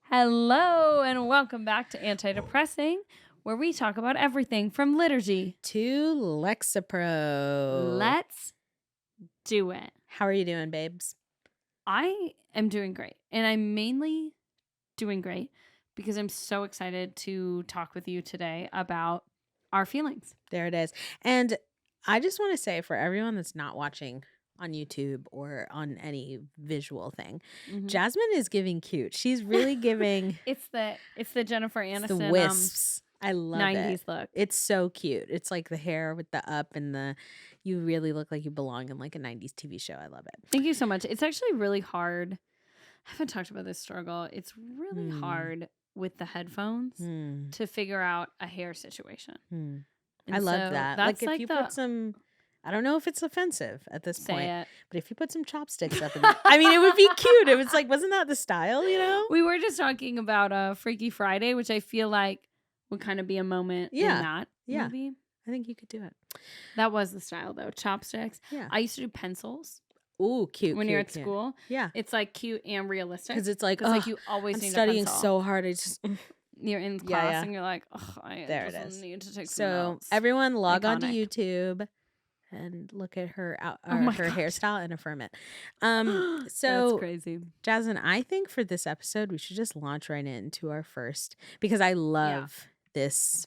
Hello and welcome back to Anti-Depressing, where we talk about everything from liturgy to Lexapro. Let's do it. How are you doing, babes? I am doing great, and I'm mainly doing great because I'm so excited to talk with you today about our feelings. There it is. And I just want to say for everyone that's not watching on YouTube or on any visual thing, Jasmine is giving cute. She's really giving It's the Jennifer Aniston the wisps. I love 90s it. look. It's so cute. It's like the hair with the up and you really look like you belong in like a 90s TV show. I love it. Thank you so much. It's actually really hard. I haven't talked about this struggle. It's really hard with the headphones to figure out a hair situation. I love that. Like if you put some, I don't know if it's offensive at this point, but if you put some chopsticks up in there, I mean, it would be cute. It was like, wasn't that the style, you know? We were just talking about Freaky Friday, which I feel like would kind of be a moment in that movie. I think you could do it. That was the style though. Chopsticks. Yeah. I used to do pencils. Ooh, cute. When you're at school. Yeah. It's like cute and realistic. Because it's like, you always I'm need studying a pencil. so hard. I just you're in class and you're like, oh, I just need to take some notes. Everyone log on to YouTube and look at her her hairstyle and affirm it. So that's crazy. Jasmine, I think for this episode we should just launch right into our first, because I love this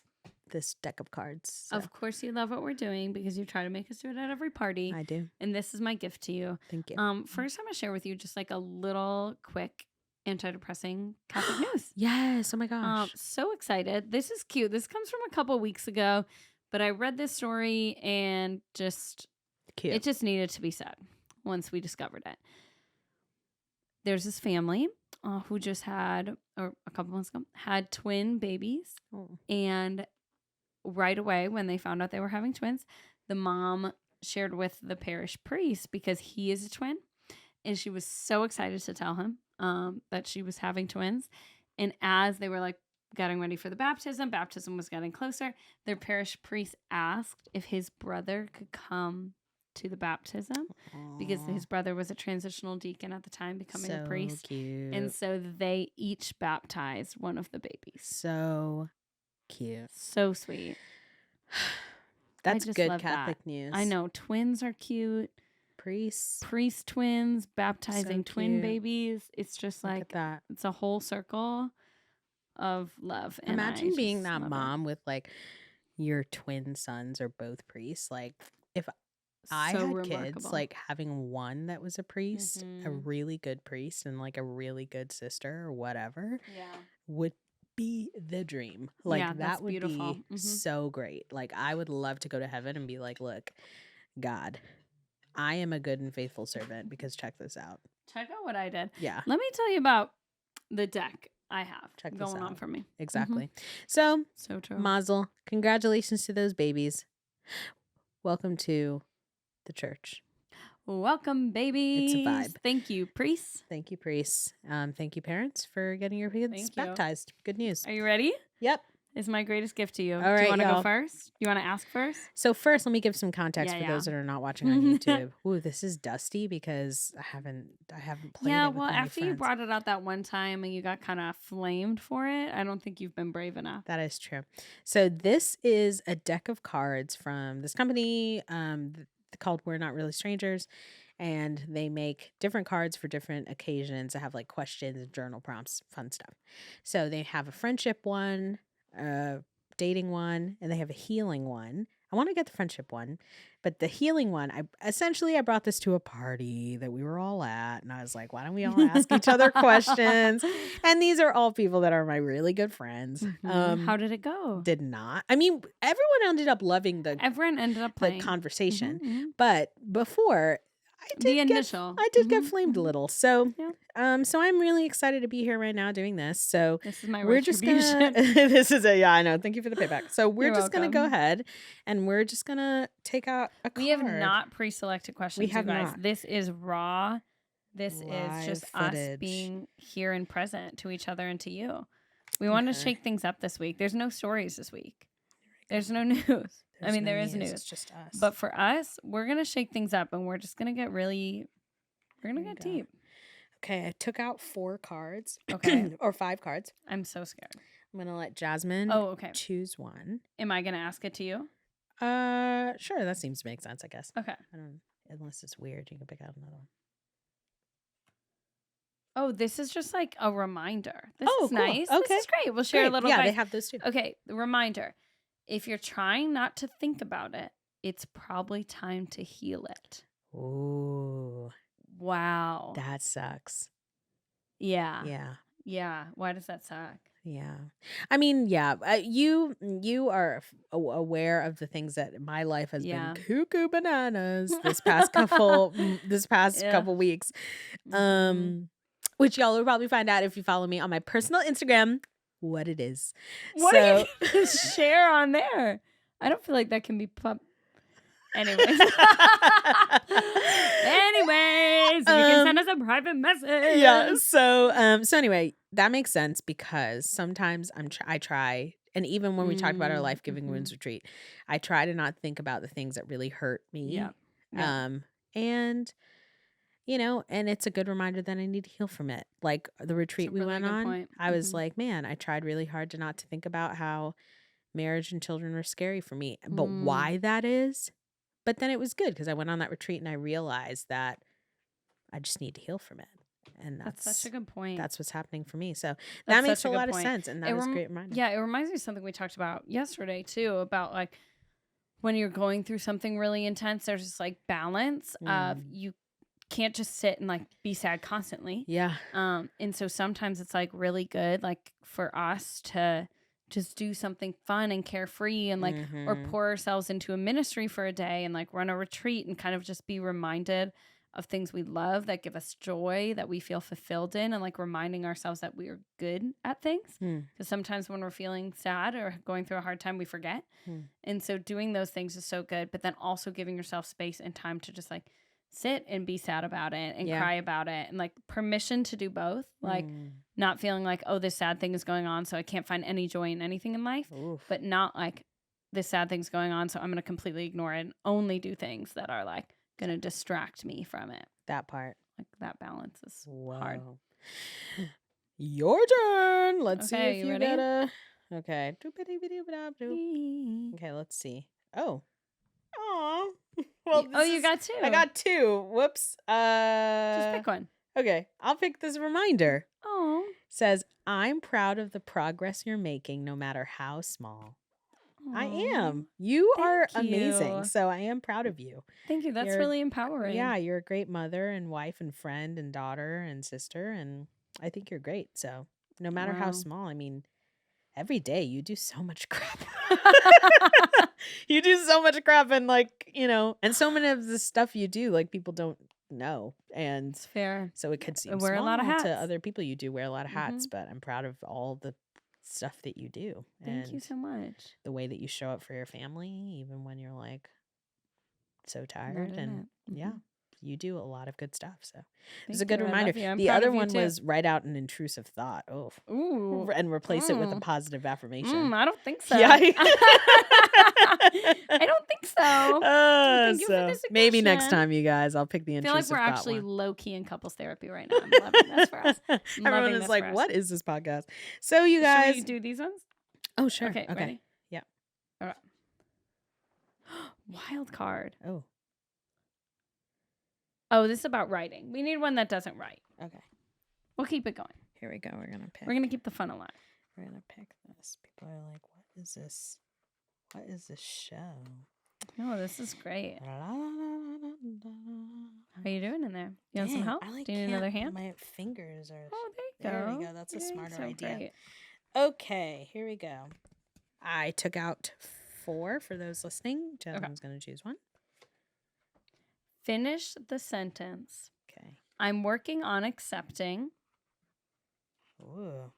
deck of cards. So. Of course you love what we're doing because you try to make us do it at every party. I do. And this is my gift to you. Thank you. First I'm going to share with you just like a little quick anti-depressing Catholic news. Yes. Oh my gosh. So excited. This is cute. This comes from a couple weeks ago, but I read this story and just cute. It just needed to be said once we discovered it. There's this family who just had, or a couple months ago, had twin babies. And right away when they found out they were having twins, the mom shared with the parish priest because he is a twin. And she was so excited to tell him that she was having twins. And as they were like getting ready for the baptism was getting closer, their parish priest asked if his brother could come to the baptism. Aww. Because his brother was a transitional deacon at the time, becoming a priest. Cute. And so they each baptized one of the babies. So cute. So sweet. That's good Catholic news. I know. Twins are cute. Priest twins baptizing twin babies. It's just like that. It's a whole circle of love. And imagine being that mom with like your twin sons are both priests. Like if I had remarkable. Kids, like having one that was a priest, a really good priest, and like a really good sister or whatever, would be the dream. Like that would beautiful. Be so great. Like I would love to go to heaven and be like, look, God, I am a good and faithful servant because check this out. Check out what I did. Yeah. Let me tell you about the deck I have going on for me. Exactly. So true. Mazel, congratulations to those babies. Welcome to the church. Welcome, babies. It's a vibe. Thank you, priests. Thank you, priests. Thank you, parents, for getting your kids baptized. Good news. Are you ready? Yep. It's my greatest gift to you. All right, do you want to go first? You want to ask first? So first, let me give some context for those that are not watching on YouTube. Ooh, this is dusty because I haven't played it with well, after friends. You brought it out that one time and you got kind of flamed for it, I don't think you've been brave enough. That is true. So this is a deck of cards from this company called We're Not Really Strangers. And they make different cards for different occasions that have like questions and journal prompts, fun stuff. So they have a friendship one, a dating one, and they have a healing one. I want to get the friendship one, but the healing one, I brought this to a party that we were all at, and I was like, why don't we all ask each other questions? And these are all people that are my really good friends. How did it go? Did not. I mean, everyone ended up loving everyone ended up playing the conversation, but before. I did get flamed a little. So so I'm really excited to be here right now doing this. So this is my we're just gonna I know. Thank you for the payback. So we're just gonna go ahead and we're just gonna take out a card. We have not pre-selected questions. We have you guys. not. This is raw. This is just footage. Us being here and present to each other and to you. We want to shake things up this week. There's no stories this week. There's no news. There is news. It's just us. But for us, we're going to shake things up and we're just going to get deep. Okay, I took out 4 cards. Okay. Or 5 cards. I'm so scared. I'm going to let Jasmine okay. choose one. Am I going to ask it to you? Sure, that seems to make sense, I guess. Okay. Unless it's weird, you can pick out another one. Oh, this is just like a reminder. This is cool. nice. Okay. This is great. We'll share a little. Yeah, they have those too. Okay, the reminder. If you're trying not to think about it, it's probably time to heal it. Ooh. Wow. That sucks. Yeah. Yeah. Yeah. Why does that suck? Yeah. I mean, yeah, you are aware of the things that my life has been cuckoo bananas this past couple weeks. Which y'all will probably find out if you follow me on my personal Instagram what it is. What are you gonna share on there? I don't feel like that can be Anyways, you can send us a private message. Yeah. So anyway, that makes sense because sometimes I try, and even when we talked about our Life Giving Wounds retreat, I try to not think about the things that really hurt me. Yeah. And and it's a good reminder that I need to heal from it. Like the retreat we went on, I was like, man, I tried really hard to not to think about how marriage and children are scary for me, but why that is. But then it was good because I went on that retreat and I realized that I just need to heal from it. And that's such a good point. That's what's happening for me. So that makes a lot of sense. And that was a great reminder. Yeah, it reminds me of something we talked about yesterday too, about like when you're going through something really intense, there's this like balance of you can't just sit and like be sad constantly. Yeah. And so sometimes it's like really good like for us to just do something fun and carefree and like or pour ourselves into a ministry for a day and like run a retreat and kind of just be reminded of things we love that give us joy that we feel fulfilled in and like reminding ourselves that we are good at things. Because sometimes when we're feeling sad or going through a hard time, we forget. And so doing those things is so good, but then also giving yourself space and time to just like sit and be sad about it and cry about it and like permission to do both. Like not feeling like, oh, this sad thing is going on, so I can't find any joy in anything in life, but not like this sad thing's going on, so I'm going to completely ignore it and only do things that are like going to distract me from it. That part. Like that balance is hard. Your turn. Let's see if you ready? get a... Okay. Okay, let's see. Oh. Aw. Well, you got 2. I got 2. Whoops. Just pick one. Okay, I'll pick this reminder. Oh. Says, I'm proud of the progress you're making, no matter how small. Aww. I am. You are amazing. So I am proud of you. Thank you. That's really empowering. Yeah, you're a great mother and wife and friend and daughter and sister. And I think you're great. So no matter how small, I mean, every day you do so much crap. You do so much crap and like, and so many of the stuff you do, like people don't know. And it's fair. So it could seem wear small a lot of hats. to other people. You do wear a lot of hats, but I'm proud of all the stuff that you do. Thank you so much. The way that you show up for your family, even when you're like so tired. And yeah, you do a lot of good stuff. So it's a good reminder. The other one was write out an intrusive thought. Oh, ooh, and replace it with a positive affirmation. I don't think so. Yeah. I don't think so. Thank you for the suggestion. Maybe next time, you guys, I'll pick the intrusive thought. I feel like we're actually low key in couples therapy right now. I'm loving this for us. Everyone is like, "What is this podcast?" So you guys, should we do these ones? Oh, sure. Okay. Ready? Yeah. All right. Wild card. Oh, this is about writing. We need one that doesn't write. Okay. We'll keep it going. Here we go. We're gonna pick. We're gonna keep the fun alive. We're gonna pick this. People are like, "What is this? What is this show?" Oh, this is great. How are you doing in there? You want some help? Do you need another hand? My fingers are. Oh, there you go. There we go. That's a smarter idea. Great. Okay, here we go. I took out 4 for those listening. Jasmine's gonna choose one. Finish the sentence. Okay. I'm working on accepting. Ooh.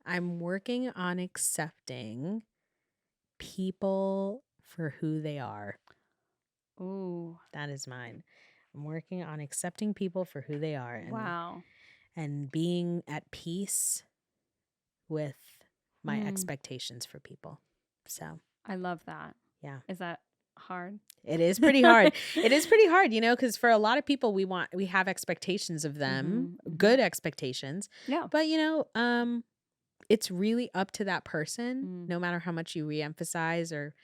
I'm working on accepting people for who they are. Ooh. That is mine. I'm working on accepting people for who they are. And being at peace with my expectations for people. So I love that. Yeah. Is that hard. It is pretty hard. It is pretty hard, because for a lot of people, we have expectations of them, good expectations. Yeah. But, it's really up to that person, no matter how much you reemphasize or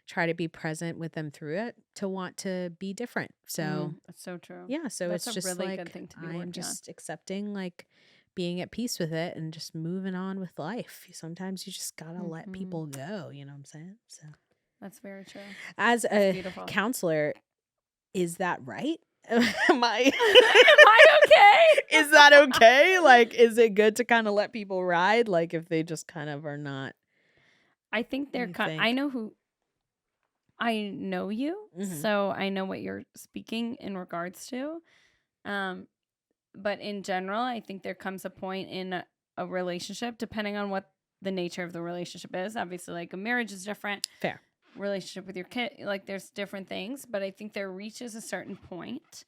try to be present with them through it, to want to be different. So that's so true. yeah, so That's it's a just really like good thing to be I'm working just accepting, like being at peace with it and just moving on with life. Sometimes you just gotta let people go. You know what I'm saying? So that's very true. as That's a beautiful. counselor, is that right? Am I okay? Is that okay? Like, is it good to kind of let people ride? Like, if they just kind of are not. I think they're I know you, so I know what you're speaking in regards to. But in general, I think there comes a point in a relationship, depending on what the nature of the relationship is. Obviously, like a marriage is different. Fair. Relationship with your kid, like there's different things. But I think there reaches a certain point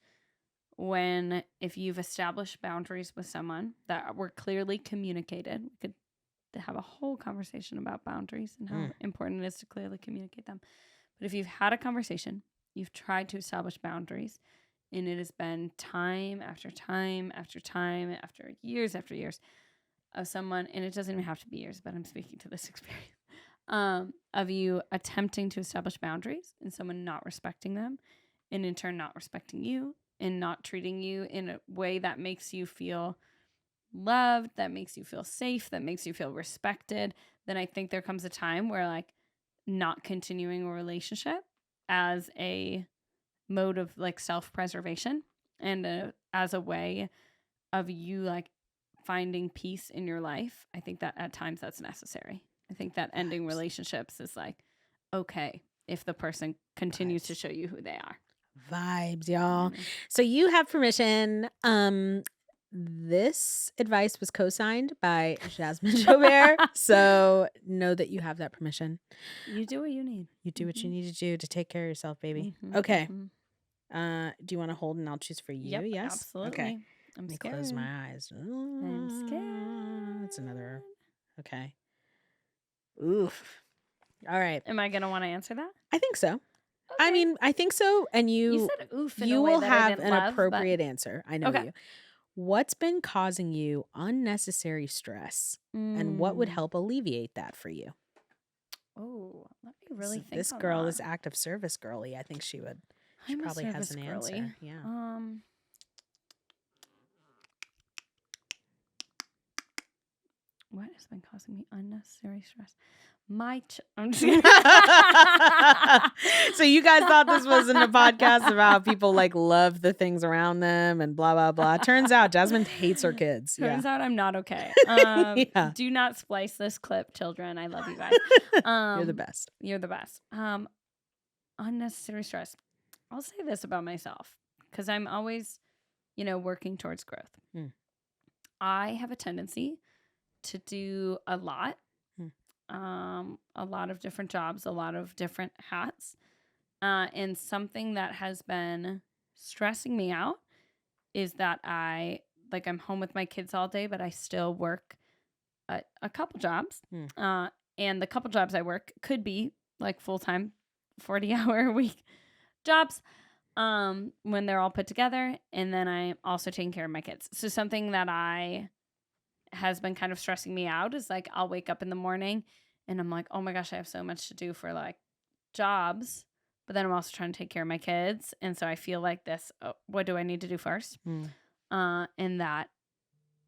when, if you've established boundaries with someone that were clearly communicated, we could have a whole conversation about boundaries and how important it is to clearly communicate them. But if you've had a conversation, you've tried to establish boundaries, and it has been time after time after time after years of someone, and it doesn't even have to be years, but I'm speaking to this experience, of you attempting to establish boundaries and someone not respecting them, and in turn not respecting you and not treating you in a way that makes you feel loved, that makes you feel safe, that makes you feel respected, then I think there comes a time where, like, not continuing a relationship as a mode of, like, self-preservation and as a way of you, like, finding peace in your life, I think that at times that's necessary. I think that ending relationships is, like, okay if the person continues to show you who they are. Vibes, y'all. So you have permission. This advice was co-signed by Jasmine Joubert. So know that you have that permission. You do what you need. You do what you need to do to take care of yourself, baby. Okay. Do you want to hold and I'll choose for you? Yep, Yes. absolutely. Okay. I'm Let me scared. close my eyes. I'm scared. That's another. Okay. Oof. All right. Am I gonna want to answer that? I think so. Okay. I mean, I think so. And you said oof in you a way will that have I didn't an love, appropriate answer. I know okay. you. What's been causing you unnecessary stress, and what would help alleviate that for you? Oh, let me really think. This girl is active service girly. I think she would. She probably has an answer. Yeah. What has been causing me unnecessary stress? I'm just kidding. So you guys thought this wasn't a podcast about people like love the things around them and blah blah blah. Turns out Jasmine hates her kids. Turns out I'm not okay. Do not splice this clip, children. I love you guys. You're the best. You're the best. Unnecessary stress. I'll say this about myself, because I'm always, working towards growth. I have a tendency to do a lot of different jobs, a lot of different hats. And something that has been stressing me out is that I'm home with my kids all day, but I still work a couple jobs. And the couple jobs I work could be like full-time 40-hour a week jobs when they're all put together. And then I'm also taking care of my kids. So something that has been kind of stressing me out is, like, I'll wake up in the morning and I'm like, oh my gosh, I have so much to do for, like, jobs, but then I'm also trying to take care of my kids. And so I feel like this, what do I need to do first? And that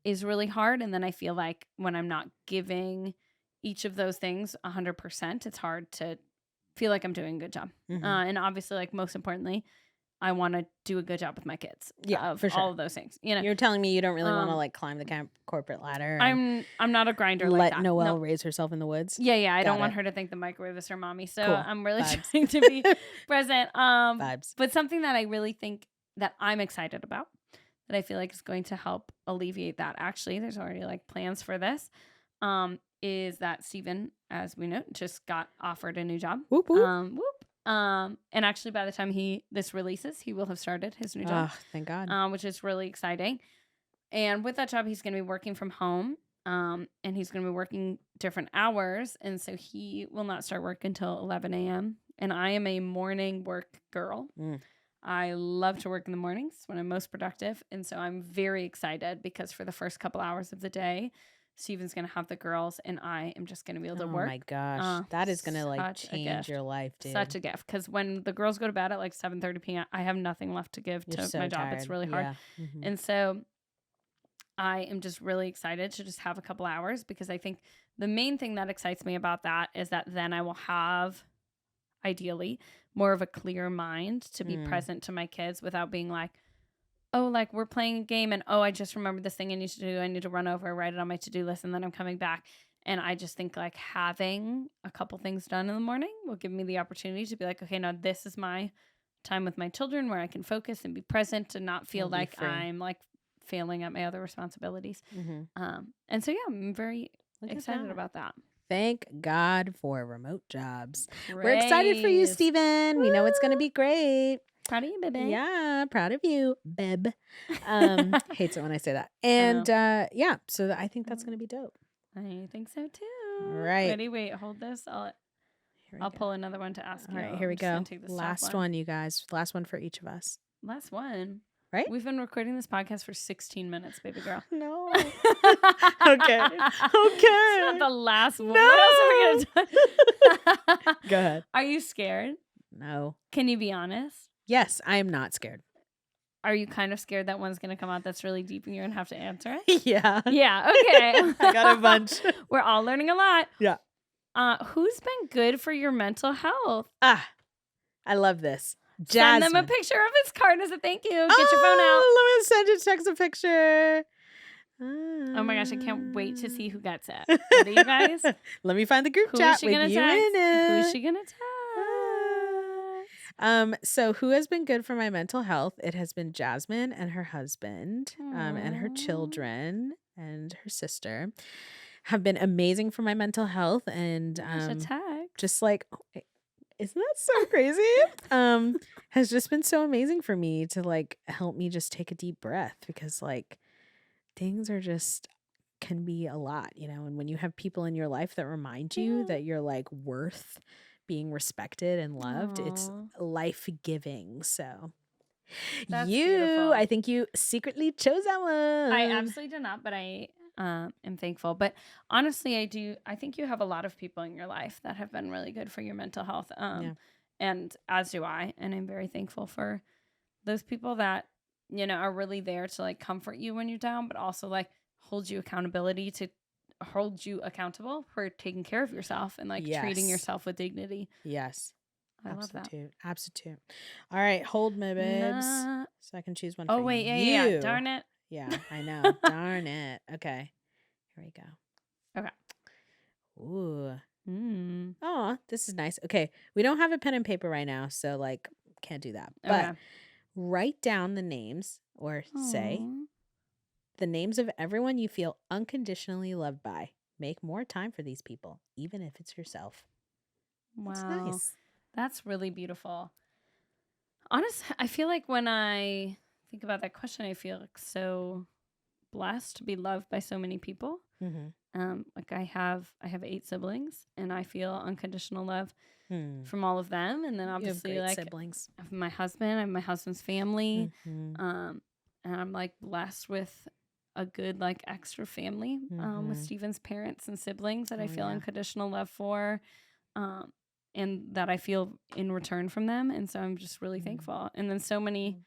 is really hard. And then I feel like when I'm not giving each of those things 100%, it's hard to feel like I'm doing a good job. And obviously, like, most importantly, I want to do a good job with my kids. Yeah, for sure. All of those things. You're telling me you don't really want to, like, climb the corporate ladder. I'm not a grinder like that. Let Noelle raise herself in the woods. Yeah. I don't want her to think the microwave is her mommy. So cool. I'm really trying to be present. Vibes. But something that I really think that I'm excited about, that I feel like is going to help alleviate that. Actually, there's already, like, plans for this. Is that Steven, as we know, just got offered a new job. Whoop whoop. And actually, by the time this releases, he will have started his new job. Oh, thank God. Which is really exciting. And with that job, he's going to be working from home. And he's going to be working different hours. And so he will not start work until 11 a.m. And I am a morning work girl. I love to work in the mornings when I'm most productive. And so I'm very excited because for the first couple hours of the day, Steven's going to have the girls and I am just going to be able to work. Oh my gosh. That is going to like change your life, dude. Such a gift. Because when the girls go to bed at like 7:30 p.m., I have nothing left to give to my job. Tired. It's really hard. Yeah. And so I am just really excited to just have a couple hours because I think the main thing that excites me about that is that then I will have, ideally, more of a clear mind to be present to my kids without being like, oh, like we're playing a game and, oh, I just remembered this thing I need to do. I need to run over, write it on my to-do list, and then I'm coming back. And I just think like having a couple things done in the morning will give me the opportunity to be like, okay, now this is my time with my children where I can focus and be present and not feel like I'm like failing at my other responsibilities. And so, yeah, I'm very excited about that. Thank God for remote jobs. We're excited for you, Steven. We know it's going to be great. Proud of you, baby. Yeah, proud of you, Beb. Hates it when I say that. And yeah, so I think that's going to be dope. I think so too. All right. Ready? Wait, hold this. I'll pull another one to ask you. All right, here we go. Last one, you guys. Last one for each of us. Last one. Right? We've been recording this podcast for 16 minutes, baby girl. No. Okay. It's not the last one. No. What else are we going to do? Go ahead. Are you scared? No. Can you be honest? Yes, I am not scared. Are you kind of scared that one's going to come out that's really deep and you're going to have to answer it? Yeah. Yeah, okay. I got a bunch. We're all learning a lot. Yeah. Who's been good for your mental health? I love this. Jasmine. Send them a picture of his card as a thank you. Get your phone out. Let me send you text a picture. Oh my gosh, I can't wait to see who gets it. Ready, you guys? Let me find the group chat with you in it. Who is she gonna text? So who has been good for my mental health? It has been Jasmine and her husband, and her children and her sister have been amazing for my mental health. And just like, isn't that so crazy? Has just been so amazing for me to like help me just take a deep breath because like things are just can be a lot, you know, and when you have people in your life that remind you that you're like worth being respected and loved, it's life-giving. So that's beautiful. I think you secretly chose that one. I absolutely did not, but I am thankful. But honestly, I think you have a lot of people in your life that have been really good for your mental health. And as do I. And I'm very thankful for those people that, you know, are really there to like comfort you when you're down, but also like hold you accountable for taking care of yourself and like treating yourself with dignity. Yes. I love that. Absolute. All right. Hold my babes. So I can choose one for you. Oh, wait. Yeah. Darn it. Yeah, I know. Darn it. Okay. Here we go. Okay. Ooh. Oh, this is nice. Okay. We don't have a pen and paper right now, so like can't do that. But write down the names or say the names of everyone you feel unconditionally loved by. Make more time for these people, even if it's yourself. Wow. That's nice. That's really beautiful. Honestly, I feel like when I think about that question, I feel like so blessed to be loved by so many people. Like I have 8 siblings, and I feel unconditional love from all of them. And then obviously like siblings. I have my husband, I have my husband's family, and I'm like blessed with a good like extra family with Steven's parents and siblings that I feel unconditional love for, and that I feel in return from them. And so I'm just really thankful. And then so many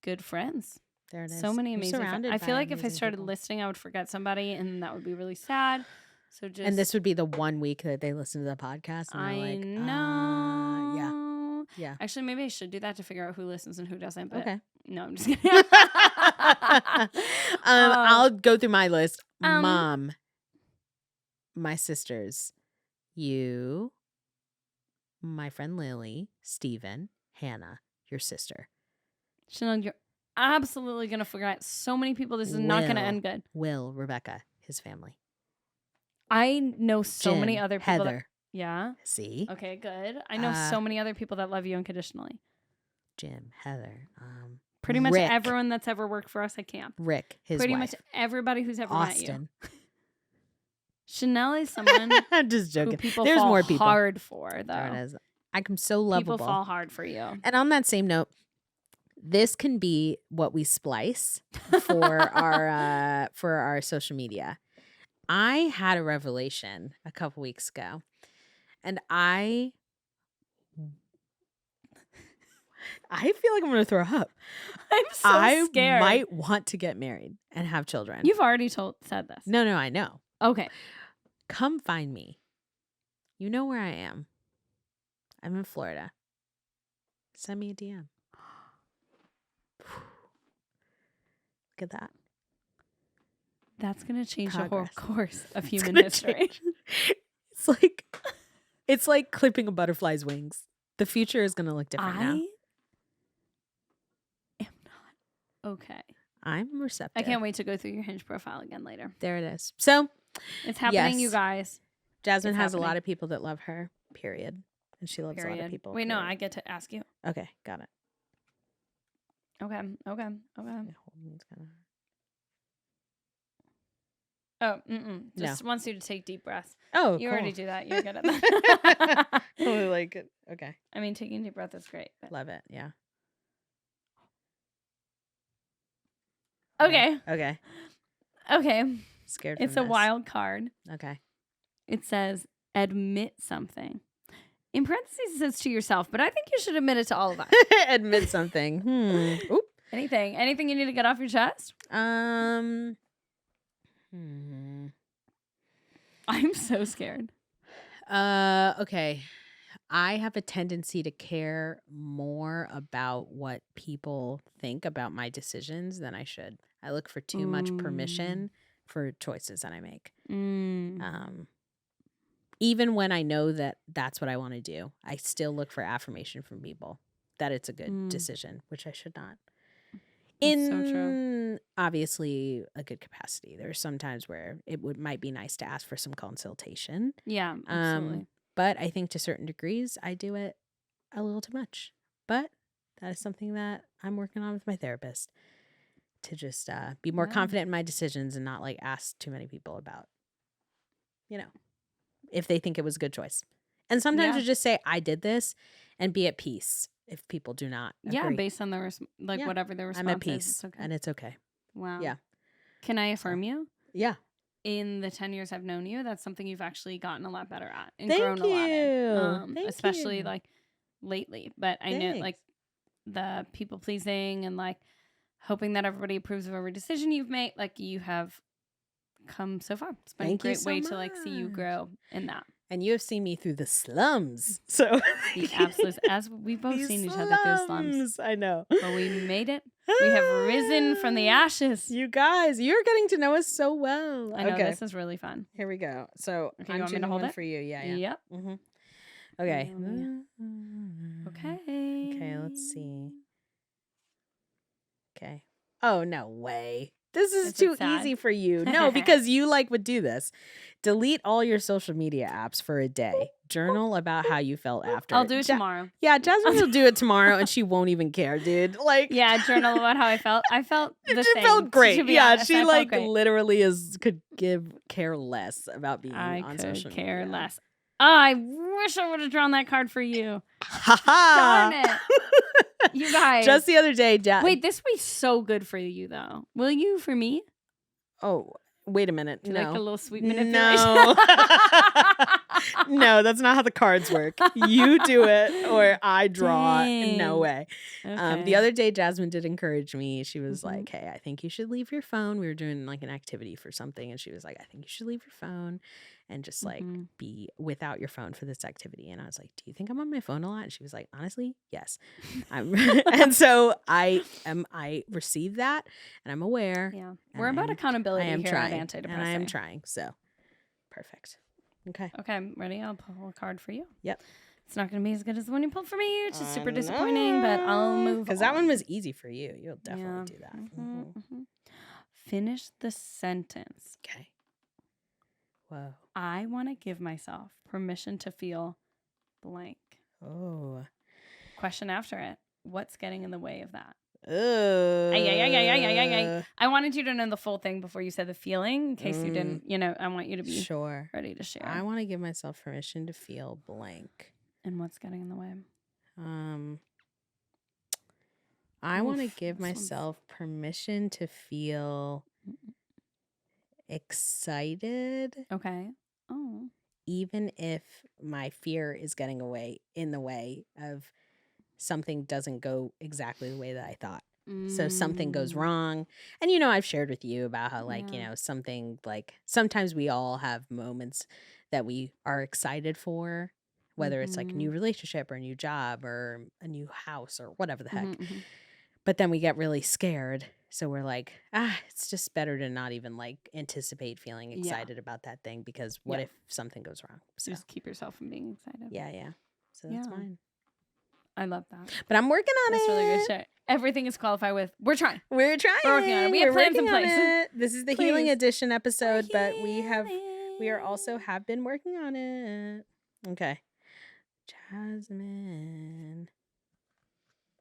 good friends. There it is. So many amazing friends. I feel like if I started listing, I would forget somebody, and that would be really sad. So just, and this would be the 1 week that they listen to the podcast. And I like, know. Yeah. Actually, maybe I should do that to figure out who listens and who doesn't. But okay. No, I'm just kidding. I'll go through my list. Mom, my sisters, you, my friend Lily, Steven, Hannah, your sister. Chanel, you're absolutely going to forget so many people. This is not going to end good. Will, Rebecca, his family. I know so Jen, many other people. Heather. Yeah. See? Okay, good. I know so many other people that love you unconditionally. Jim, Heather, pretty much Rick. Everyone that's ever worked for us at camp. Rick, his pretty wife. much everybody who's ever Austin. met you. Chanel is someone I'm just joking. who people There's fall more people. hard for, though. There it is. I'm so lovable. People fall hard for you. And on that same note, this can be what we splice for our social media. I had a revelation a couple weeks ago, and I feel like I'm going to throw up. I'm so scared. I might want to get married and have children. You've already said this. No, I know. Okay. Come find me. You know where I am. I'm in Florida. Send me a DM. Look at that. That's going to change Progress. the whole course of human history. It's like clipping a butterfly's wings. The future is going to look different now. I am not okay. I'm receptive. I can't wait to go through your Hinge profile again later. There it is. So it's happening, yes. you guys. Jasmine It's has happening. a lot of people that love her, period. And she loves a lot of people. Wait, no, period. I get to ask you. Okay, got it. Okay. Yeah, hold me, it's kinda Oh, just No. wants you to take deep breaths. Oh, You cool. already do that. You're good at that. Totally like it. Okay. I mean, taking deep breath is great. But... Love it. Yeah. Okay. Okay. Okay. Scared It's from a this. wild card. Okay. It says, admit something. In parentheses, it says to yourself, but I think you should admit it to all of us. Admit something. Oop. Anything you need to get off your chest? I'm so scared. Okay. I have a tendency to care more about what people think about my decisions than I should. I look for too much permission for choices that I make. Even when I know that that's what I want to do, I still look for affirmation from people that it's a good decision, which I should not. That's so true. Obviously a good capacity. There are some times where it might be nice to ask for some consultation. Yeah, absolutely. But I think to certain degrees, I do it a little too much. But that is something that I'm working on with my therapist to just be more confident in my decisions and not like ask too many people about, if they think it was a good choice. And sometimes you just say, I did this and be at peace if people do not agree. Yeah, based on the whatever the response I'm at is, peace it's okay. and it's okay. Wow. Yeah. Can I affirm you? Yeah. In the 10 years I've known you, that's something you've actually gotten a lot better at and Thank grown a lot in. Thank especially you. like lately. But I know like the people pleasing and like hoping that everybody approves of every decision you've made, like you have come so far. It's been Thank a you great so way to like see you much. grow in that. And you have seen me through the slums. So Absolutely. As we've both seen each other through slums. I know. But we made it. We have risen from the ashes. You guys, you're getting to know us so well. I know, okay. this is really fun. Here we go. So Okay, you I'm want me to choosing hold one it? for you. Yeah. Yep. Mm-hmm. Okay. Okay. Okay, let's see. Okay. Oh, no way. This is too easy for you. No, because you would do this. Delete all your social media apps for a day. Journal about how you felt after. I'll do it tomorrow. Yeah, Jasmine will do it tomorrow and she won't even care, dude. Yeah, journal about how I felt. I felt the same. Felt great. Yeah, honest, she literally could care less about being on social media. I could care less. Oh, I wish I would have drawn that card for you. Darn it. You guys. Just the other day, wait, this would be so good for you, though. Will you for me? Oh, wait a minute. Do you no. like a little sweet manipulation? No. No, that's not how the cards work. You do it or I draw. Dang. No way. Okay. The other day, Jasmine did encourage me. She was like, hey, I think you should leave your phone. We were doing an activity for something. And she was like, I think you should leave your phone and just be without your phone for this activity. And I was like, do you think I'm on my phone a lot? And she was like, honestly, yes. And so I received that and I'm aware. Yeah. We're about accountability here trying, at Anti-Depressing. And I am trying. So perfect. Okay. Okay, I'm ready. I'll pull a card for you. Yep. It's not going to be as good as the one you pulled for me, which is super disappointing, but I'll move because that one was easy for you. You'll definitely do that. Finish the sentence. Okay. Whoa. I want to give myself permission to feel blank. Oh. Question after it. What's getting in the way of that? I I wanted you to know the full thing before you said the feeling, in case you didn't, I want you to be sure ready to share. I want to give myself permission to feel blank. And what's getting in the way? I want to Oof, give this one's- myself permission to feel excited, Okay. Oh. even if my fear is getting in the way of something doesn't go exactly the way that I thought. So something goes wrong. And, I've shared with you about how, like, Yeah. something like sometimes we all have moments that we are excited for, whether it's like a new relationship or a new job or a new house or whatever the heck. But then we get really scared. So we're like, it's just better to not even like anticipate feeling excited about that thing, because what if something goes wrong? So Just keep yourself from being excited. yeah. So that's mine. I love that. But I'm working on it. That's really good shit. Everything is qualified with, we're trying. We're trying. We're working on it. We have plans in place. This is the Please. healing edition episode, but we are also have been working on it. Okay. Jasmine.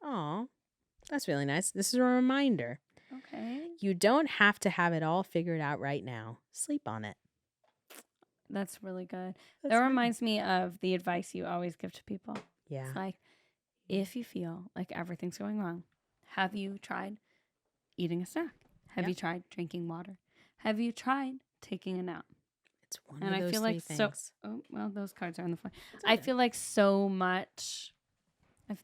Oh, that's really nice. This is a reminder. Okay. You don't have to have it all figured out right now. Sleep on it. That's really good. That reminds me of the advice you always give to people. Yeah. It's like, if you feel like everything's going wrong, have you tried eating a snack? Have you tried drinking water? Have you tried taking a nap? It's one of those three things. Those cards are on the floor. I feel like so much,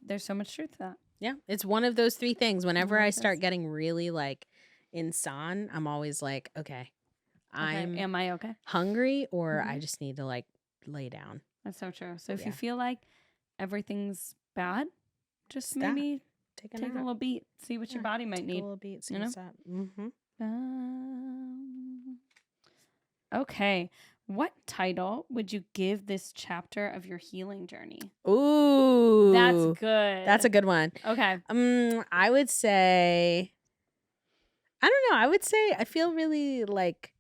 there's so much truth to that. Yeah, it's one of those three things. Whenever I start getting really like insane, I'm always like, okay, am I okay? Hungry, or I just need to like lay down. That's so true. So if you feel like everything's bad, just maybe take a little beat, see what your body might need. A little beat, see what's up. Okay. What title would you give this chapter of your healing journey? Ooh, that's good. That's a good one. Okay. I would say, I don't know. I would say I feel really like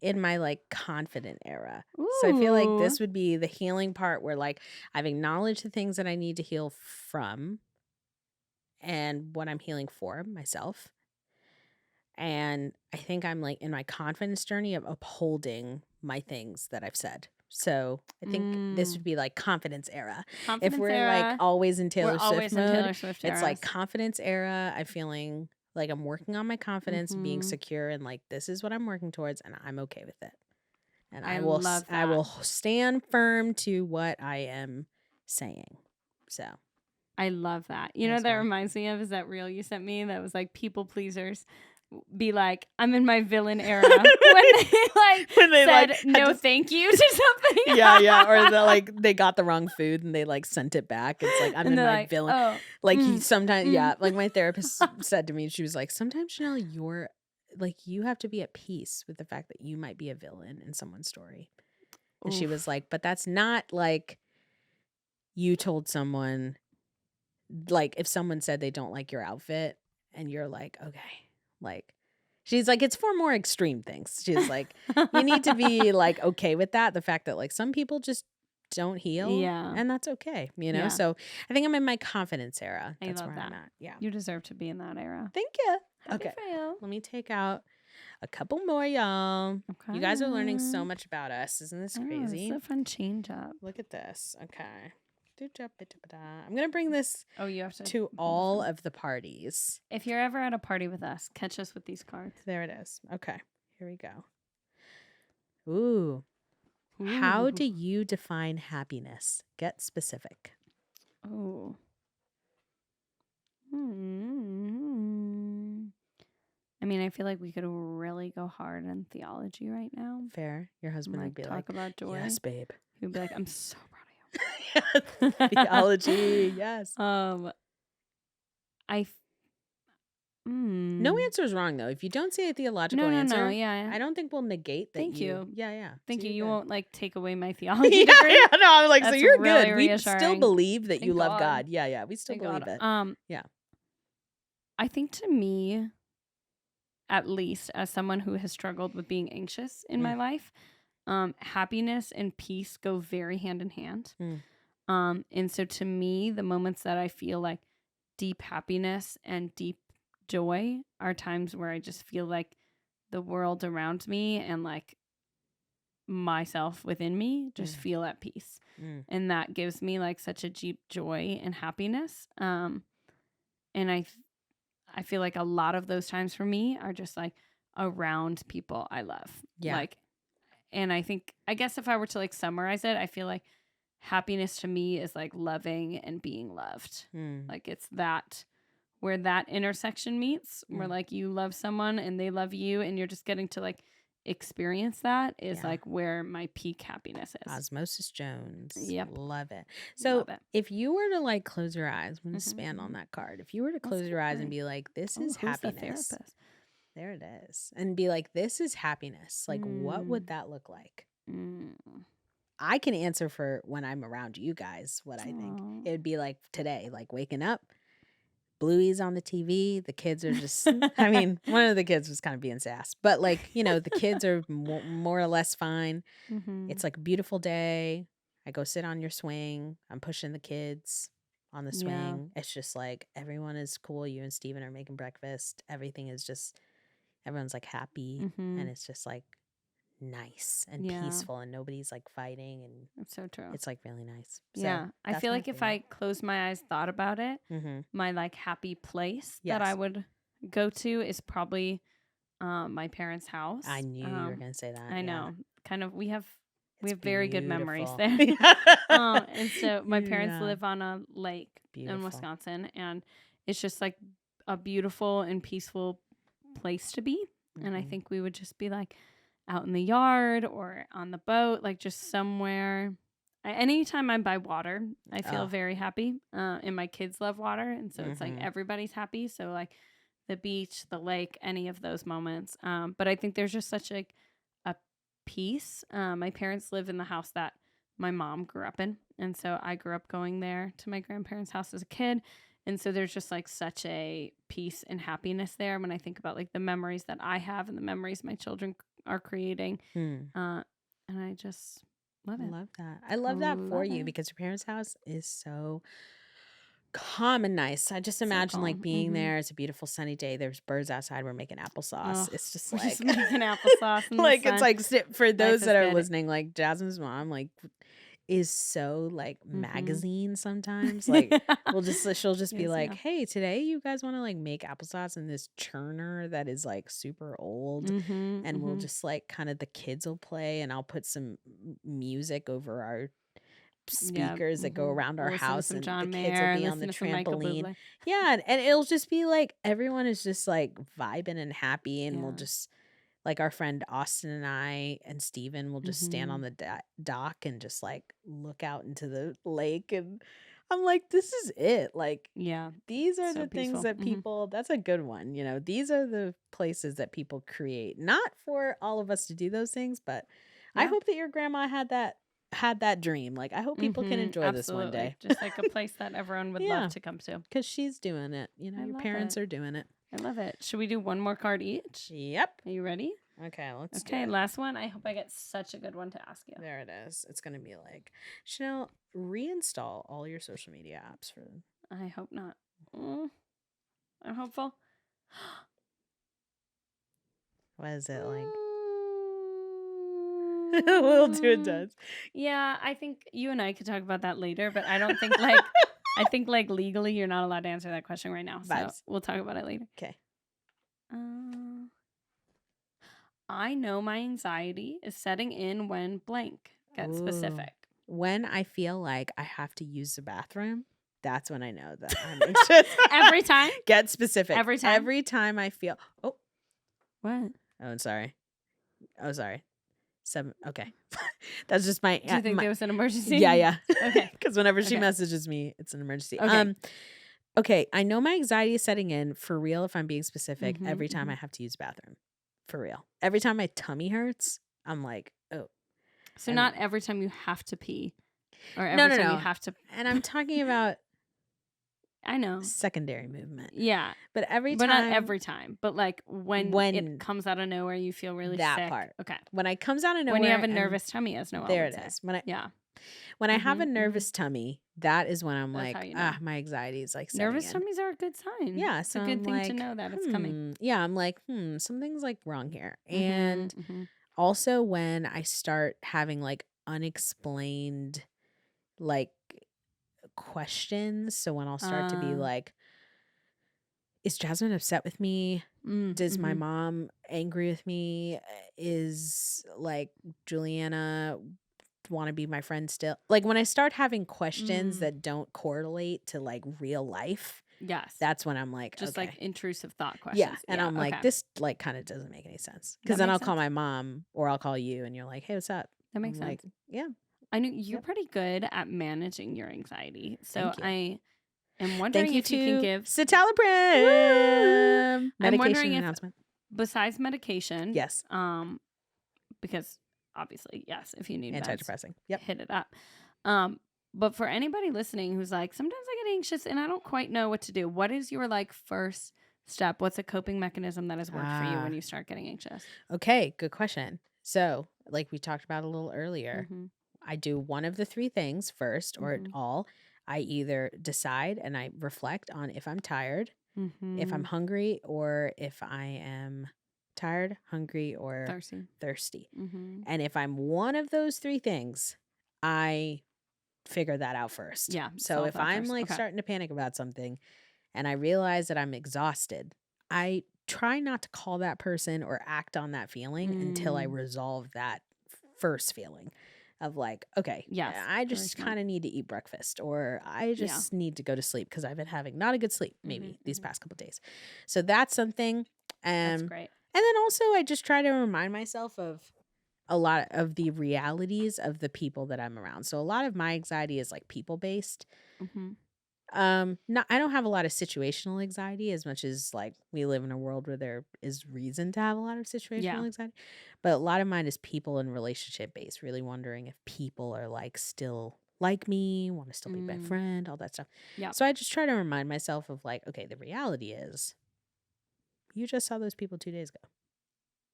in my like confident era. Ooh. So I feel like this would be the healing part where like I've acknowledged the things that I need to heal from and what I'm healing for myself. And I think I'm like in my confidence journey of upholding my things that I've said. So I think this would be like confidence era. If we're like always in Taylor Swift mode, it's like confidence era. I'm feeling like I'm working on my confidence, being secure, and like this is what I'm working towards, and I'm okay with it. And I will stand firm to what I am saying. So I love that. You know what that reminds me of is that reel you sent me that was like people pleasers be like, I'm in my villain era when they said no thank you to something. yeah. Or they got the wrong food and they like sent it back. It's like I'm in my villain. Oh, he sometimes like my therapist said to me, she was like, sometimes Chanel, you're like you have to be at peace with the fact that you might be a villain in someone's story. And she was like, but that's not like you told someone, like if someone said they don't like your outfit and you're like, okay. Like, she's like, it's for more extreme things. She's like, you need to be like okay with that. The fact that like some people just don't heal. Yeah. And that's okay, Yeah. So I think I'm in my confidence era. That's where I'm at. Yeah. You deserve to be in that era. Thank you. Happy for you. Let me take out a couple more, y'all. Okay. You guys are learning so much about us. Isn't this crazy? It's a fun change up. Look at this. Okay. I'm going to bring this you have to all of the parties. If you're ever at a party with us, catch us with these cards. There it is. Okay. Here we go. Ooh. How do you define happiness? Get specific. Oh. I mean, I feel like we could really go hard in theology right now. Fair. Your husband would be talk about joy. Yes, babe. He would be like, I'm so proud of you. Theology, yes. No answer is wrong though. If you don't say a theological answer, yeah. I don't think we'll negate that. Thank you. Yeah. Thank you. You won't like take away my theology degree. Yeah, no, I'm like, that's so you're really good. Reassuring. We still believe that you love God. God. Yeah. We still believe it. Yeah. I think to me, at least as someone who has struggled with being anxious in my life, happiness and peace go very hand in hand. And so to me, the moments that I feel like deep happiness and deep joy are times where I just feel like the world around me and like myself within me just feel at peace. And that gives me like such a deep joy and happiness. And I feel like a lot of those times for me are just like around people I love. Yeah. Like, and I guess if I were to like summarize it, I feel like happiness to me is like loving and being loved. Like it's that where that intersection meets, where like you love someone and they love you and you're just getting to like experience that is like where my peak happiness is. Osmosis Jones. Yep. Love it. So Love it. if you were to like close your eyes, I'm going to expand on that card. If you were to close your eyes and be like, this is who's the happiness. therapist? There it is. And be like, this is happiness. Like, what would that look like? I can answer for when I'm around you guys what I think. It would be like today, like waking up, Bluey's on the TV. The kids are just, I mean, one of the kids was kind of being sass, but like, you know, the kids are more or less fine. It's like a beautiful day. I go sit on your swing. I'm pushing the kids on the swing. It's just like everyone is cool. You and Steven are making breakfast. Everything is just, everyone's like happy. And it's just like nice and peaceful and nobody's like fighting. And it's so true. It's like really nice. So yeah. I feel like if I closed my eyes, thought about it, my like happy place that I would go to is probably my parents' house. I knew you were going to say that. I know. Kind of, we have very good memories beautiful. there. And so my parents live on a lake in Wisconsin, and it's just like a beautiful and peaceful place to be. And I think we would just be like out in the yard or on the boat, like just somewhere. Anytime I'm by water, I feel very happy. And my kids love water. And so it's like everybody's happy. So like the beach, the lake, any of those moments. But I think there's just such a peace. My parents live in the house that my mom grew up in. And so I grew up going there to my grandparents' house as a kid. And so there's just like such a peace and happiness there when I think about like the memories that I have and the memories my children are creating. And I just love it. I love that. I love that for you because your parents' house is so calm and nice. I just imagine like being there. It's a beautiful sunny day. There's birds outside. We're making applesauce. It's just like just making applesauce. In like the sun. it's like for those that are good. listening, like Jasmine's mom like is so like magazine sometimes. Like she'll just be like, hey, today you guys want to like make applesauce in this churner that is like super old. And we'll just like kind of the kids will play and I'll put some music over our speakers that go around our house and the kids will be on the trampoline. Yeah. And it'll just be like everyone is just like vibing and happy and we'll just like our friend Austin and I and Steven will just stand on the dock and just like look out into the lake. And I'm like, this is it. Like, these are the things that people, that's a good one. You know, these are the places that people create, not for all of us to do those things, but I hope that your grandma had that dream. Like, I hope people can enjoy this one day. Just like a place that everyone would love to come to. Because she's doing it. You know, your parents are doing it. I love it. Should we do one more card each? Yep. Are you ready? Okay, let's do it. Last one. I hope I get such a good one to ask you. There it is. It's going to be like, Chanel, reinstall all your social media apps for them. I hope not. I'm hopeful. What is it like? A little too intense. Yeah, I think you and I could talk about that later, but I don't think like... I think like legally you're not allowed to answer that question right now. So we'll talk about it later. Okay. I know my anxiety is setting in when blank. Get specific. When I feel like I have to use the bathroom, that's when I know that I'm anxious. Every time? Get specific. Every time? Every time I feel... Oh. What? Oh, I'm sorry. Oh, sorry. 7. Okay. That's just my... Do you think there was an emergency? Yeah. Okay. Because whenever she messages me, it's an emergency. Okay. Okay. I know my anxiety is setting in for real if I'm being specific every time I have to use the bathroom. For real. Every time my tummy hurts, I'm like, oh. So not every time you have to pee. Or every time you have to... And I'm talking about... I know. Secondary movement. Yeah. But not every time. But like when it comes out of nowhere, you feel really sick. That part. Okay. When it comes out of nowhere. When you have a nervous tummy, as Noelle there would it say. is. When I have a nervous tummy, that is when I'm That's like, you know. my anxiety is like nervous tummies are a good sign. Yeah. It's a good thing to know that it's coming. Yeah. I'm like, something's like wrong here. And Also, when I start having like unexplained like questions. So when I'll start to be like, is Jasmine upset with me? Does my mom angry with me? Is like Juliana want to be my friend still? Like when I start having questions that don't correlate to like real life, Yes. that's when I'm like, just okay. like intrusive thought questions. Yeah. And I'm like, okay. this like kind of doesn't make any sense. Because That then I'll makes call sense. my mom or I'll call you and you're like, hey, what's up? That makes I'm sense. like, yeah. I know you're pretty good at managing your anxiety. So Thank you. I am wondering if you can give citalopram medication announcement. Besides medication. Yes. Because obviously, yes, if you need Anti-depressing. Meds, hit it up. But for anybody listening who's like, sometimes I get anxious and I don't quite know what to do. What is your like first step? What's a coping mechanism that has worked for you when you start getting anxious? Okay, good question. So, like we talked about a little earlier, I do one of the three things first or all. I either decide and I reflect on if I'm tired, if I'm hungry, or if I am tired, hungry, or thirsty. And if I'm one of those three things, I figure that out first. Yeah. So if I'm like starting to panic about something and I realize that I'm exhausted, I try not to call that person or act on that feeling until I resolve that first feeling of like, okay, I just kind of need to eat breakfast or I just need to go to sleep because I've been having not a good sleep maybe these past couple of days. So that's something. That's great. And then also I just try to remind myself of a lot of the realities of the people that I'm around. So a lot of my anxiety is like people based. I don't have a lot of situational anxiety as much as like we live in a world where there is reason to have a lot of situational anxiety. But a lot of mine is people and relationship based, really wondering if people are like still like me, want to still be my friend, all that stuff. Yeah. So I just try to remind myself of like, okay, the reality is you just saw those people 2 days ago.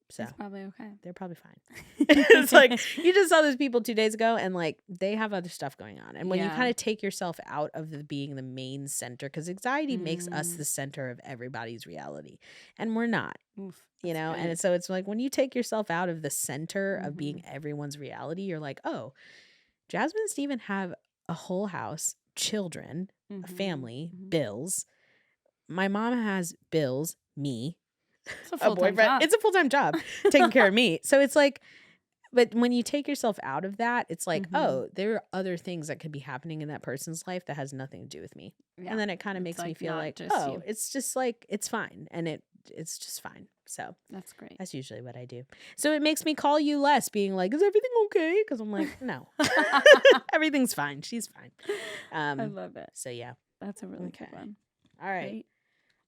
So it's probably okay. They're probably fine. It's like you just saw those people 2 days ago and like they have other stuff going on. And when you kind of take yourself out of being the main center, because anxiety makes us the center of everybody's reality. And we're not. You know, good. And so it's like when you take yourself out of the center of being everyone's reality, you're like, oh, Jasmine and Steven have a whole house, children, a family, bills. My mom has bills, me. It's a full-time job. It's a full-time job taking care of me. So it's like, but when you take yourself out of that, it's like, oh, there are other things that could be happening in that person's life that has nothing to do with me. Yeah. And then it kind of makes me feel like, oh, you. It's just like, it's fine. And it's just fine. So that's great. That's usually what I do. So it makes me call you less being like, is everything okay? Because I'm like, no, everything's fine. She's fine. I love it. So yeah. That's a really good one. All right. Great.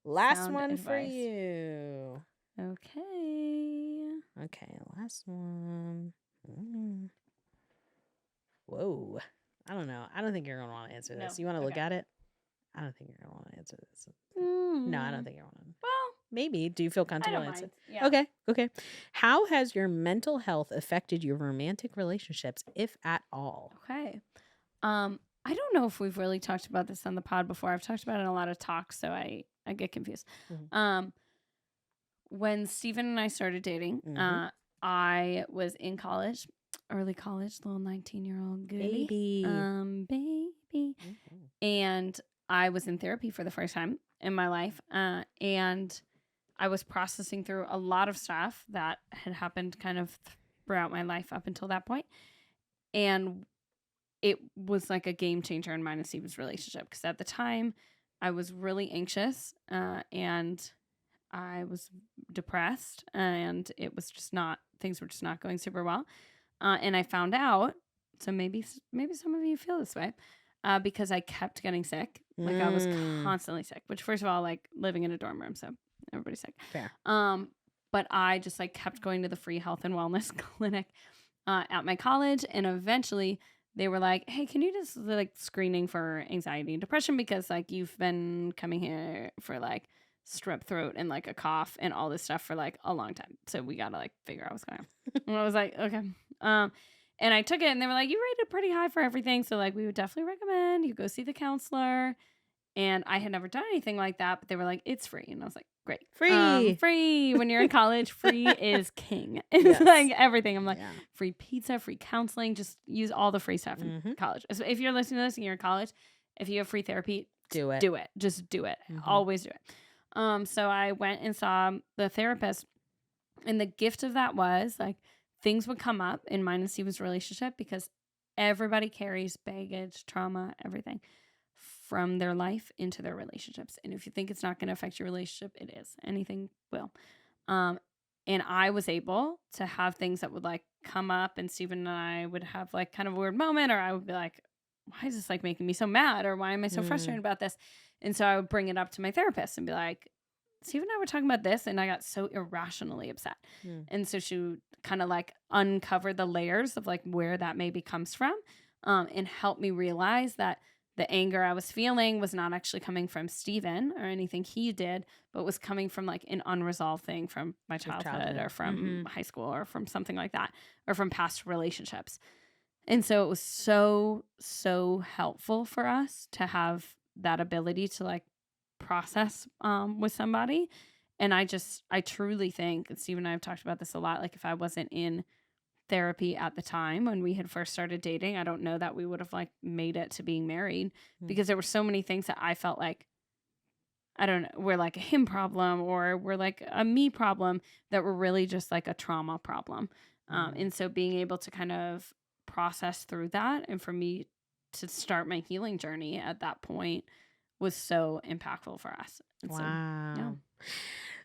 Last Sound one advice. for you. Okay, last one. Whoa. I don't know. I don't think you're going to want to answer this. You want to look at it? I don't think you're going to want to answer this. No, I don't think you're going to. Well, maybe. Do you feel comfortable answering? Yeah. Okay. How has your mental health affected your romantic relationships, if at all? Okay. I don't know if we've really talked about this on the pod before. I've talked about it in a lot of talks, so I get confused. When Steven and I started dating, I was in college, early college, little 19-year-old goody. Baby. And I was in therapy for the first time in my life. And I was processing through a lot of stuff that had happened kind of throughout my life up until that point. And it was like a game changer in mine and Steven's relationship. Because at the time, I was really anxious and I was depressed and it was just things were just not going super well. And I found out, so maybe some of you feel this way, because I kept getting sick. Like I was constantly sick, which first of all, like living in a dorm room, so everybody's sick. Fair. But I just like kept going to the free health and wellness clinic at my college. And eventually they were like, hey, can you just like screening for anxiety and depression? Because like you've been coming here for like strep throat and like a cough and all this stuff for like a long time. So we got to like figure out what's going on. And I was like, okay. And I took it and they were like, you rated pretty high for everything. So like we would definitely recommend you go see the counselor. And I had never done anything like that, but they were like, it's free. And I was like, great. Free. Free. When you're in college, free is king. It's Yes. like everything. I'm like, Yeah. free pizza, free counseling. Just use all the free stuff in college. So if you're listening to this and you're in college, if you have free therapy, Do it. do it. Just do it. Always do it. So I went and saw the therapist, and the gift of that was like things would come up in mine and Steven's relationship because everybody carries baggage, trauma, everything from their life into their relationships. And if you think it's not going to affect your relationship, it is. Anything will. And I was able to have things that would like come up, and Steven and I would have like kind of a weird moment, or I would be like, why is this like making me so mad? Or why am I so frustrated about this? And so I would bring it up to my therapist and be like, Steve and I were talking about this, and I got so irrationally upset. And so she would kind of like uncover the layers of like where that maybe comes from, and help me realize that the anger I was feeling was not actually coming from Steven or anything he did, but was coming from like an unresolved thing from my childhood or from high school or from something like that, or from past relationships. And so it was so, so helpful for us to have that ability to like process with somebody. And I truly think, and Steve and I have talked about this a lot, like if I wasn't in therapy at the time when we had first started dating, I don't know that we would have like made it to being married, because there were so many things that I felt like, I don't know, we're like a him problem or we're like a me problem, that were really just like a trauma problem. And so being able to kind of process through that, and for me to start my healing journey at that point, was so impactful for us. And Wow. So, yeah.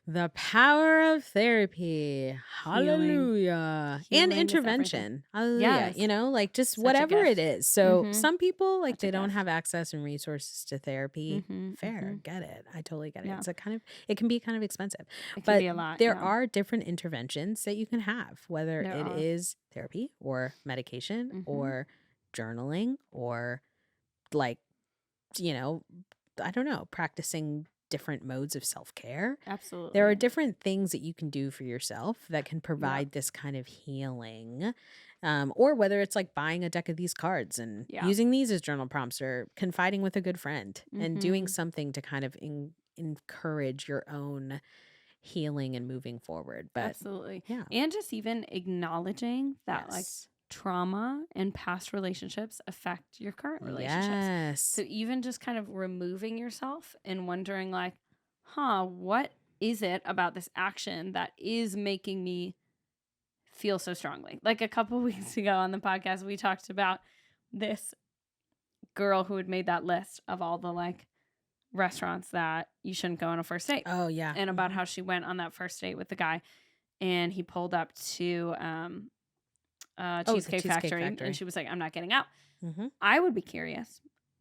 The power of therapy. Healing. Hallelujah. Healing And is intervention. Hallelujah. Yes. You know, like just Such a whatever it gift. is. So some people like Such a they don't gift. have access and resources to therapy. Fair. Get it. I totally get it. Yeah. It's it can be kind of expensive. It can But be a lot. there yeah. are different interventions that you can have, whether There it are. is therapy or medication or journaling or like, you know, I don't know, practicing different modes of self-care. Absolutely. There are different things that you can do for yourself that can provide this kind of healing. Or whether it's like buying a deck of these cards and using these as journal prompts, or confiding with a good friend and doing something to kind of encourage your own healing and moving forward. But Absolutely. yeah. And just even acknowledging that like trauma and past relationships affect your current relationships. Yes. So even just kind of removing yourself and wondering like, what is it about this action that is making me feel so strongly? Like a couple weeks ago on the podcast, we talked about this girl who had made that list of all the like restaurants that you shouldn't go on a first date. Oh yeah. And about how she went on that first date with the guy, and he pulled up to Cheesecake Factory, and she was like, I'm not getting out. I would be curious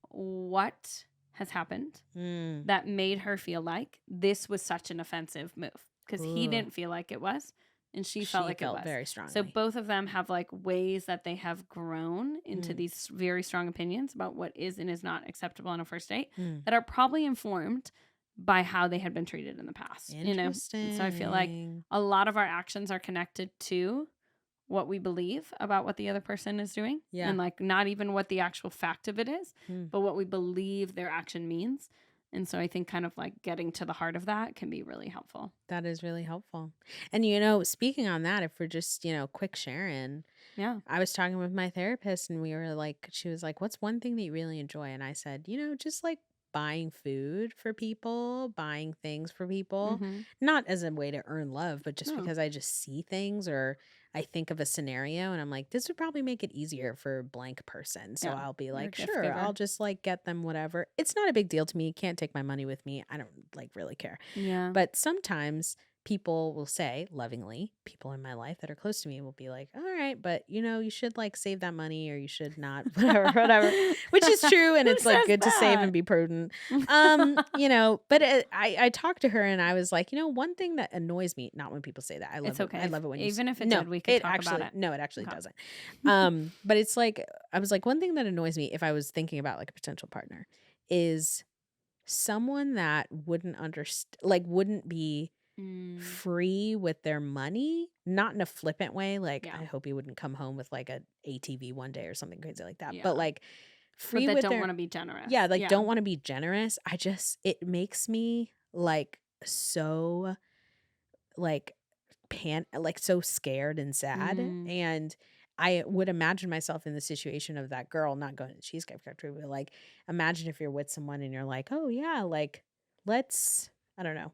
what has happened that made her feel like this was such an offensive move, because he didn't feel like it was, and she felt like it was very strongly. So both of them have like ways that they have grown into these very strong opinions about what is and is not acceptable on a first date that are probably informed by how they had been treated in the past. You know, and so I feel like a lot of our actions are connected to what we believe about what the other person is doing, and like not even what the actual fact of it is, but what we believe their action means. And so I think kind of like getting to the heart of that can be really helpful. That is really helpful. And, you know, speaking on that, if we're just, you know, quick sharing. Yeah. I was talking with my therapist, and we were like, she was like, what's one thing that you really enjoy? And I said, you know, just like buying food for people, buying things for people, not as a way to earn love, but just because I just see things, or I think of a scenario and I'm like, this would probably make it easier for blank person. So I'll be like, sure, I'll just like get them whatever. It's not a big deal to me. You can't take my money with me. I don't like really care. Yeah. But sometimes people will say lovingly, people in my life that are close to me will be like, all right, but you know, you should like save that money, or you should not, whatever, which is true. And it's like good to save and be prudent. You know, but I talked to her and I was like, you know, one thing that annoys me, not when people say that. I love it's okay. I love it when even if it no, did, we could talk actually, about it. No, it actually doesn't. But it's like, I was like, one thing that annoys me if I was thinking about like a potential partner is someone that wouldn't wouldn't be free with their money, not in a flippant way, like I hope he wouldn't come home with like a ATV one day or something crazy like that, but like free but that with don't want to be generous. don't want to be generous. It makes me like so like so scared and sad. And I would imagine myself in the situation of that girl, not going to the Cheesecake Factory, but like imagine if you're with someone and you're like, oh yeah, like let's, I don't know.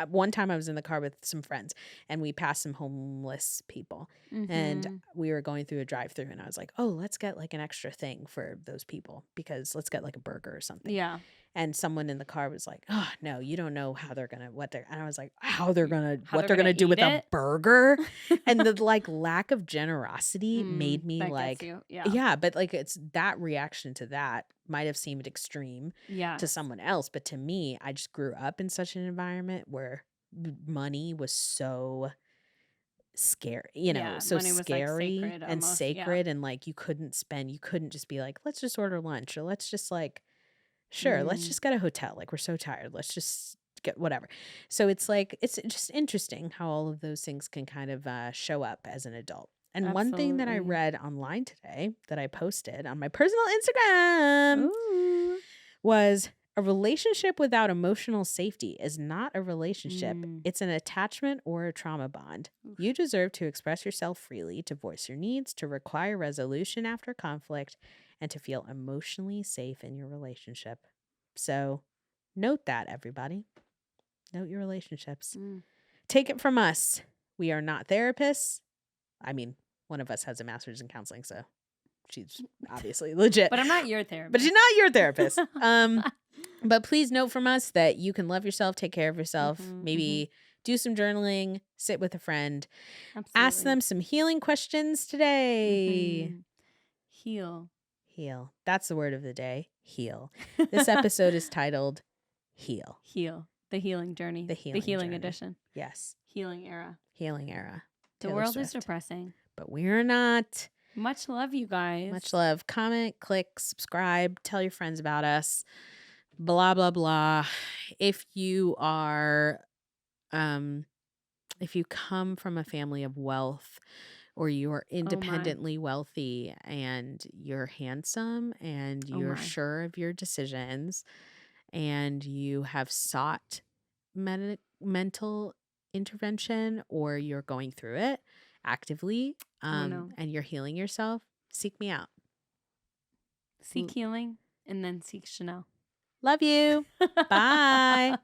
One time I was in the car with some friends and we passed some homeless people and we were going through a drive-through and I was like, oh, let's get like an extra thing for those people because let's get like a burger or something. Yeah. And someone in the car was like, oh no, you don't know how they're gonna and I was like, what they're gonna do with a burger. And the like lack of generosity made me like, yeah, but like it's that reaction to that might have seemed extreme to someone else, but to me, I just grew up in such an environment where money was so scary, so money was, scary like, sacred and almost, sacred, and like you couldn't just be like, let's just order lunch, or let's just like, sure, let's just get a hotel, like we're so tired, let's just get whatever. So it's like, it's just interesting how all of those things can kind of show up as an adult. And one thing that I read online today that I posted on my personal Instagram was, a relationship without emotional safety is not a relationship. It's an attachment or a trauma bond. You deserve to express yourself freely, to voice your needs, to require resolution after conflict, and to feel emotionally safe in your relationship. So note that, everybody. Note your relationships. Take it from us. We are not therapists. I mean, one of us has a master's in counseling, so she's obviously legit. But I'm not your therapist. But she's not your therapist. But please note from us that you can love yourself, take care of yourself, maybe do some journaling, sit with a friend, ask them some healing questions today. Heal. That's the word of the day. Heal. This episode is titled Heal. The healing journey. The healing journey. Edition. Yes. Healing era. The world is depressing. But we're not. Much love, you guys. Much love. Comment, click, subscribe, tell your friends about us. Blah, blah, blah. If you are, if you come from a family of wealth, or you are independently wealthy and you're handsome and you're sure of your decisions and you have sought mental intervention, or you're going through it actively, and you're healing yourself, seek me out. Seek healing and then seek Chanel. Love you. Bye.